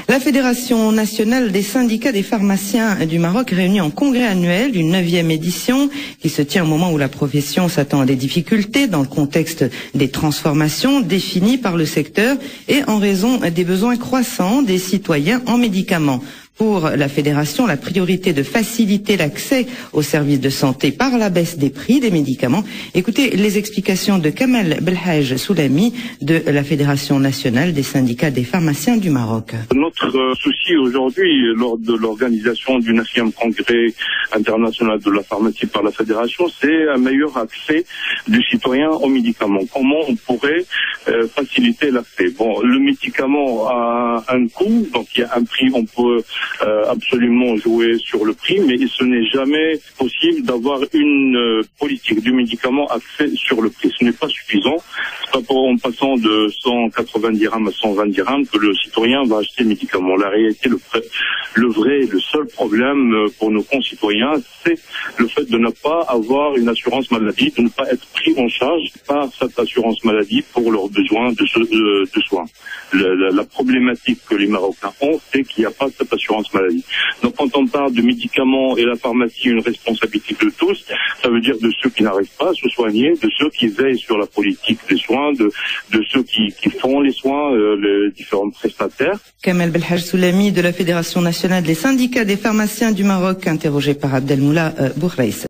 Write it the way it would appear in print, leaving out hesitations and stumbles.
La Fédération nationale des syndicats des pharmaciens du Maroc réunit en congrès annuel d'une 9e édition qui se tient au moment où la profession s'attend à des difficultés dans le contexte des transformations définies par le secteur et en raison des besoins croissants des citoyens en médicaments. Pour la Fédération, la priorité de faciliter l'accès aux services de santé par la baisse des prix des médicaments. Écoutez les explications de Kamel Belhaj Soulami de la Fédération nationale des syndicats des pharmaciens du Maroc. Notre souci aujourd'hui, lors de l'organisation du 9e congrès international de la pharmacie par la Fédération, c'est un meilleur accès du citoyen aux médicaments. Comment on pourrait faciliter l'accès? Bon, le médicament a un coût, donc il y a un prix, on peut absolument jouer sur le prix, mais ce n'est jamais possible d'avoir une politique du médicament axée sur le prix. Ce n'est pas suffisant. C'est pas en passant de 180 dirhams à 120 dirhams que le citoyen va acheter le médicament. La réalité, le seul problème pour nos concitoyens, c'est le fait de ne pas avoir une assurance maladie, de ne pas être pris en charge par cette assurance maladie pour leurs besoins de soins. La problématique que les Marocains ont, c'est qu'il n'y a pas cette assurance maladie. Donc quand on parle de médicaments et la pharmacie, une responsabilité de tous, ça veut dire de ceux qui n'arrivent pas à se soigner, de ceux qui veillent sur la politique des soins, de ceux qui font les soins, les différents prestataires. Kamel Belhaj Soulami de la Fédération nationale des syndicats des pharmaciens du Maroc, interrogé par Abdelmoula Bourreis.